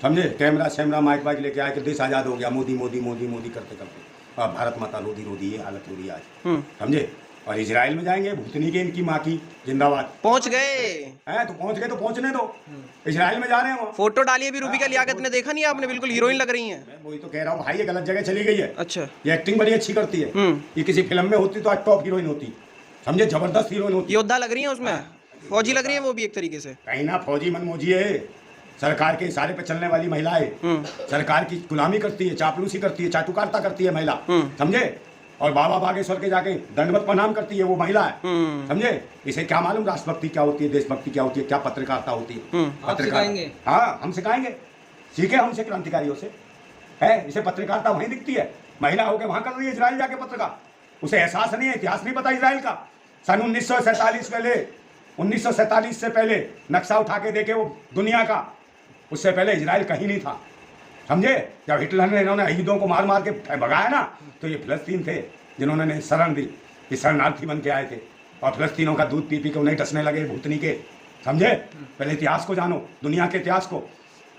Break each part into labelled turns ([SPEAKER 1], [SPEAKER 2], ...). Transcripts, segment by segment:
[SPEAKER 1] समझे, camera शैमरा mic वाइक लेके आए कि देश आज़ाद हो गया, मोदी मोदी मोदी मोदी करते करते, और भारत माता लोधी रोधी, ये हालत हो रही है आज। समझे, और इजराइल में जाएंगे, भूतनी के इनकी माँ की जिंदाबाद।
[SPEAKER 2] पहुंच गए
[SPEAKER 1] हैं तो पहुंच गए तो पहुंचने दो, इजराइल में जा रहे हैं वो।
[SPEAKER 2] फोटो डाली अभी रूबिका लियाकत ने, देखा नहीं आपने? बिल्कुल हीरोइन लग रही हैं।
[SPEAKER 1] मैं वही तो कह रहा हूँ भाई, ये गलत जगह चली गई है।
[SPEAKER 2] अच्छा,
[SPEAKER 1] ये एक्टिंग बड़ी अच्छी करती है, ये किसी फिल्म में होती तो आज टॉप हीरोइन होती, समझे, जबरदस्त हीरोइन होती।
[SPEAKER 2] योद्धा लग रही है उसमें, फौजी लग रही है वो भी एक तरीके से।
[SPEAKER 1] कहीं ना फौजी मनमोजी है, सरकार के इशारे पे चलने वाली महिला है, सरकार की गुलामी करती है, चापलूसी करती है, चाटुकारिता करती है महिला, समझे, और बाबा बागेश्वर के जाके दंडवत प्रणाम करती है वो महिला है, समझे। इसे क्या मालूम राष्ट्रभक्ति क्या होती है, देशभक्ति क्या होती है, क्या पत्रकारिता होती है। पत्रकार, हाँ हम सिखाएंगे, सीखे हमसे क्रांतिकारियों से, है इसे पत्रकारिता वहीं दिखती है। महिला होकर वहां कर रही है इजराइल जाके पत्रकार, उसे एहसास नहीं है, इतिहास नहीं पता इजराइल का। सन 1947 से पहले नक्शा उठा के देखे वो दुनिया का, उससे पहले इजराइल कहीं नहीं था, समझे। जब हिटलर ने इन्होंने शहीदों को मार मार के भगाया ना, तो ये फिलिस्तीन थे जिन्होंने शरण दी, ये शरणार्थी बन के आए थे, और फिलिस्तीनों का दूध पी पी के उन्हें डसने लगे भूतनी के, समझे। पहले इतिहास को जानो, दुनिया के इतिहास को।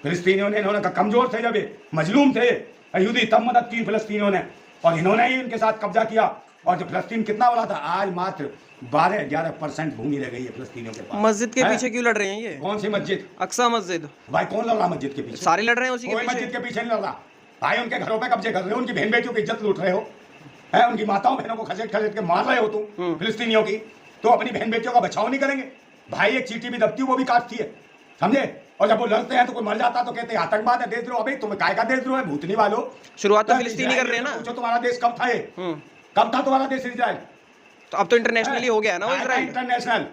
[SPEAKER 1] फिलिस्तीनियों ने, इन्होंने कमजोर थे, जब ये मजलूम थे, यहूदी तब मदद की फिलिस्तीनियों ने, और इन्होंने ही इनके साथ कब्जा किया। और जो फिलिस्तीन कितना बड़ा था, आज मात्र 12-11% भूमि रह गई है फिलिस्तीनियों के पास।
[SPEAKER 2] मस्जिद के पीछे क्यों लड़ रहे हैं ये?
[SPEAKER 1] कौन सी मस्जिद?
[SPEAKER 2] अक्सा मस्जिद।
[SPEAKER 1] भाई कौन लड़ रहा मस्जिद के पीछे?
[SPEAKER 2] सारे लड़ रहे हैं उसी के
[SPEAKER 1] कोई
[SPEAKER 2] पीछे।
[SPEAKER 1] मस्जिद के पीछे नहीं लड़ रहा भाई, उनके घरों पे कब्जे कर रहे हो, उनकी बहन बेटियों की इज्जत लूट रहे हो, है उनकी माताओं बहनों को खसेट खसेट के मार रहे हो तुम फिलिस्तीनियों की, तो अपनी बहन बेटियों का बचाव नहीं करेंगे भाई। एक चींटी भी दबती वो भी काटती है, समझे। और जब वो लड़ते हैं तो कोई मर जाता तो कहते हैं आतंकवाद है, देशद्रोह। अबे तुम्हें काय का देशद्रोह है भूतनी वालों?
[SPEAKER 2] शुरुआत तो फिलिस्तीनी कर रहे हैं ना।
[SPEAKER 1] पूछो तुम्हारा देश कब था, ये कब था तुम्हारा देश इजराइल?
[SPEAKER 2] तो अब तो इंटरनेशनली हो गया है ना वो इजराइल।
[SPEAKER 1] इंटरनेशनल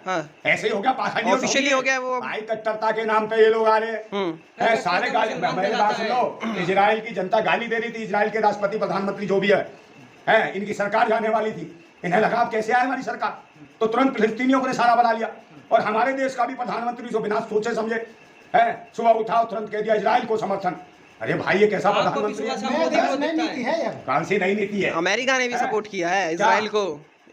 [SPEAKER 1] ऐसे ही हो गया,
[SPEAKER 2] ऑफिशियली हो गया वो।
[SPEAKER 1] भाई कट्टरता के नाम पे ये लोग आ रहे हैं, सारे गाली। मेरी बात सुन लो, इजराइल की जनता गाली दे रही थी, इजराइल के राष्ट्रपति प्रधानमंत्री जो भी है, इनकी सरकार जाने वाली थी, इन्हें लगा अब कैसे आए हमारी सरकार, तो तुरंत फिलिस्तीनियों को निशाना बना लिया। और हमारे देश का भी प्रधानमंत्री जो बिना सोचे समझे है, सुबह उठा तुरंत कह दिया इजराइल को समर्थन। अरे भाई ये कैसा प्रधानमंत्री है? कौन सी नई नीति है?
[SPEAKER 2] अमेरिका ने भी सपोर्ट किया है इजराइल को,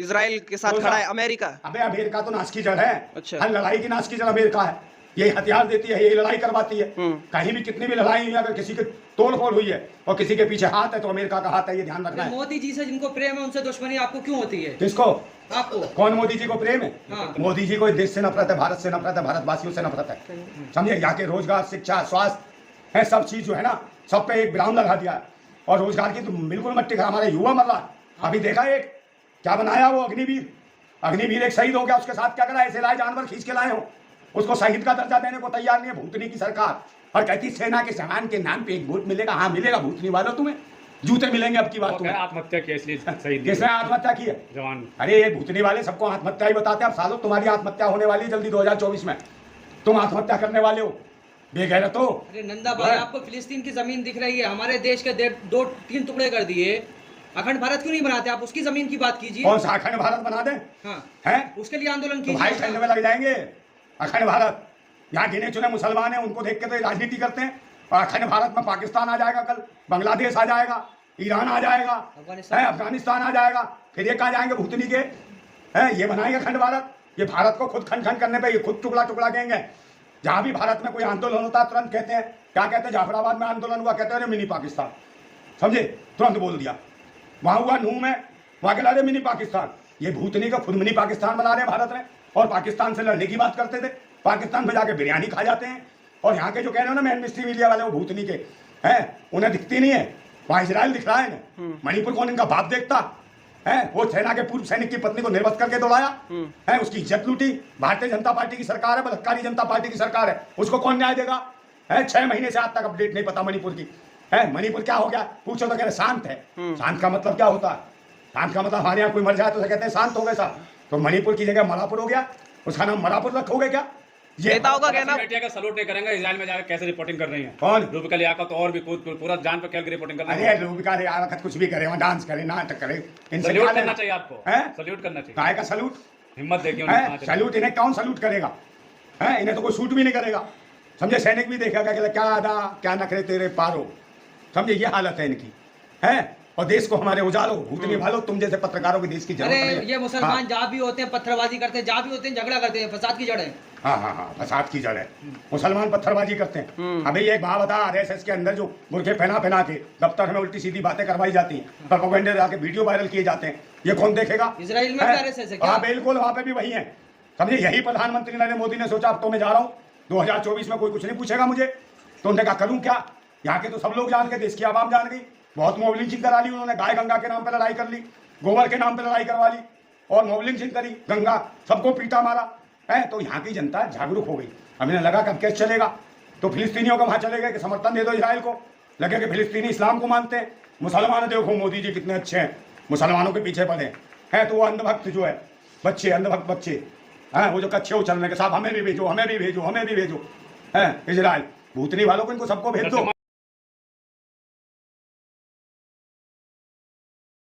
[SPEAKER 2] इजराइल के साथ खड़ा है अमेरिका।
[SPEAKER 1] अबे अमेरिका तो नाश की जड़ है।
[SPEAKER 2] अच्छा।
[SPEAKER 1] हर लड़ाई की नाश की जड़ अमेरिका है, यही हथियार देती है, यही लड़ाई करवाती है। कहीं भी कितनी भी लड़ाई हुई, अगर किसी की तोड़फोड़ हुई है और किसी के पीछे हाथ है तो अमेरिका का हाथ है, ये ध्यान रखना है।
[SPEAKER 3] मोदी जी से जिनको प्रेम है उनसे दुश्मनी आपको क्यों होती है?
[SPEAKER 1] किसको?
[SPEAKER 3] आपको।
[SPEAKER 1] कौन मोदी जी को प्रेम है?
[SPEAKER 3] हाँ।
[SPEAKER 1] मोदी जी को देश से नफरत है, भारत से नफरत है, भारतवासियों से नफरत है, समझे। यहाँ के रोजगार, शिक्षा, स्वास्थ्य है, सब चीज जो है ना, सब पे एक विराम लगा दिया है। और रोजगार की तो बिल्कुल मट्टी खा, हमारे युवा मर रहा। अभी देखा एक क्या बनाया वो अग्निवीर, अग्निवीर एक शहीद हो गया, उसके साथ क्या करा, ऐसे लाए जानवर खींच के लाए हो, उसको शहीद का दर्जा देने को तैयार नहीं है भूतनी की सरकार। और कहती सेना के जवान के नाम पे एक वोट मिलेगा। हाँ मिलेगा भूतनी वालों, तुम्हें जूते मिलेंगे अब की बात। तुम्हें
[SPEAKER 4] आत्महत्या की इसलिए शहीद
[SPEAKER 1] किसने आत्महत्या की है?
[SPEAKER 4] जवान।
[SPEAKER 1] अरे ये भूतनी वाले सबको आत्महत्या ही बताते हैं। अब सालों तुम्हारी आत्महत्या होने वाली है जल्दी 2024 में, तुम आत्महत्या करने वाले हो बेगैरत हो।
[SPEAKER 3] अरे नंदा भाई, आपको फिलिस्तीन की जमीन दिख रही है, हमारे देश के 2-3 टुकड़े कर दिए, अखंड भारत क्यों नहीं बनाते आप? उसकी जमीन की बात कीजिए।
[SPEAKER 1] कौन सा अखंड भारत बना दें?
[SPEAKER 3] हाँ,
[SPEAKER 1] हैं?
[SPEAKER 3] उसके लिए आंदोलन
[SPEAKER 1] तो भाई
[SPEAKER 3] कीजिए।
[SPEAKER 1] ठंड में लग जाएंगे। अखंड भारत, यहाँ गिने चुने मुसलमान हैं, उनको देख के तो राजनीति करते हैं। और अखंड भारत में पाकिस्तान आ जाएगा, कल बांग्लादेश आ जाएगा, ईरान आ जाएगा, अफगानिस्तान आ जाएगा, फिर ये कहाँ जाएंगे भूतनी के? हैं ये बनाएंगे अखंड भारत? ये भारत को खुद खंड खंड करने पे ये खुद टुकड़ा टुकड़ा कहेंगे। जहाँ भी भारत में कोई आंदोलन होता है तुरंत कहते हैं, क्या कहते हैं, जाफराबाद में आंदोलन हुआ, कहते हैं मिनी पाकिस्तान, समझे, तुरंत बोल दिया। वहाँ हुआ नूह में, वहाँ के लड़े मिनी पाकिस्तान। ये भूतनी का खुद मिनी पाकिस्तान बना रहे हैं भारत में, और पाकिस्तान से लड़ने की बात करते थे। पाकिस्तान में जाके बिरयानी खा जाते हैं। और यहाँ के जो कह रहे हो ना मेन मिस्ट्री मीडिया वाले, वो भूतनी के हैं, उन्हें दिखती नहीं है। वहाँ इजराइल दिख रहा है इन्हें, मणिपुर कौन इनका बाप देखता है? वो सेना के पूर्व सैनिक की पत्नी को निर्वस्त करके दौड़ाया है, उसकी इज्जत लूटी। भारतीय जनता पार्टी की सरकार है, बलात्कारी जनता पार्टी की सरकार है, उसको कौन न्याय देगा? है 6 महीने से आज तक अपडेट नहीं पता मणिपुर की। है मणिपुर क्या हो गया पूछो तो कह रहे शांत है। शांत का मतलब क्या होता है? शांत का मतलब हमारे यहाँ कोई मर जाए तो कहते हैं शांत हो गए साहब। तो मणिपुर की जगह मलापुर हो गया, उसका नाम मलापुर रखोगे क्या? ये
[SPEAKER 2] नेताओं का कहना,
[SPEAKER 4] बेटिया का सलूट नहीं करेंगे, इजराइल में जाकर कैसे रिपोर्टिंग कर रही हैं?
[SPEAKER 1] कौन?
[SPEAKER 4] रूबिका लियाकत और भी पूरा जान पे खेल के रिपोर्टिंग कर रही
[SPEAKER 1] अरे रूबिका लियाकत कुछ भी करे, वहाँ डांस करे, नाटक करे, इनसे
[SPEAKER 4] सल्यूट
[SPEAKER 1] क्या
[SPEAKER 4] करना
[SPEAKER 1] लेना?
[SPEAKER 4] चाहिए आपको,
[SPEAKER 1] हैं?
[SPEAKER 4] सल्यूट करना चाहिए।
[SPEAKER 1] काय का सलूट?
[SPEAKER 4] हिम्मत देखिए
[SPEAKER 1] है
[SPEAKER 4] उन्हें।
[SPEAKER 1] सलूट इन्हें कौन सलूट करेगा? है इन्हें तो कोई सूट भी नहीं करेगा, समझे। सैनिक भी देखेगा कि क्या आदा क्या नखरे तेरे पारो, समझे, ये हालत है इनकी। है और देश को हमारे उजालो, भूतनी भालो, तुम जैसे पत्रकारों की देश की जरूरत
[SPEAKER 3] अरे
[SPEAKER 1] नहीं है।
[SPEAKER 3] ये मुसलमान
[SPEAKER 1] हाँ।
[SPEAKER 3] जहाँ भी होते हैं पत्थरबाजी करते हैं, जहाँ भी होते हैं झगड़ा करते हैं, फसाद की जड़ है।
[SPEAKER 1] हाँ हाँ हाँ, फसाद की जड़ है। मुसलमान पत्थरबाजी करते हैं। अभी एक बात बता, आरएसएस के अंदर जो बुरखे पहना के दफ्तर में उल्टी सीधी बातें करवाई जाती हैं, प्रोपेगेंडा जाके वीडियो वायरल किए जाते हैं, ये कौन देखेगा?
[SPEAKER 3] इजराइल में भी आरएसएस है क्या?
[SPEAKER 1] हाँ बिल्कुल, वहाँ पे भी वही है। समझे, यही प्रधानमंत्री नरेंद्र मोदी ने सोचा अब तो मैं जा रहा हूँ 2024 में कोई कुछ नहीं पूछेगा मुझे, तो उन्होंने कहा करूँ क्या? यहाँ के तो सब लोग जान गए, देश की आवाम जान गई, बहुत मोबलिंग करा ली उन्होंने, गाय गंगा के नाम पर लड़ाई कर ली, गोबर के नाम पर लड़ाई करवा ली और मोबलिंग करी, गंगा सबको पीटा मारा है। तो यहाँ की जनता जागरूक हो गई। अब इन्हें लगा कब केस चलेगा, तो फिलिस्तीनियों को वहाँ चले गए कि समर्थन दे दो इजराइल को, लगे कि फिलिस्तीनी इस्लाम को मानते हैं, मुसलमान देखो मोदी जी कितने अच्छे हैं, मुसलमानों के पीछे पड़े हैं। तो वो अंधभक्त जो है बच्चे, अंधभक्त बच्चे हैं, वो जो कच्चे उछलने के साथ हमें भी भेजो, हमें भी भेजो, हमें भी भेजो, है इजराइल भूतनी वालों को, इनको सबको भेज दो।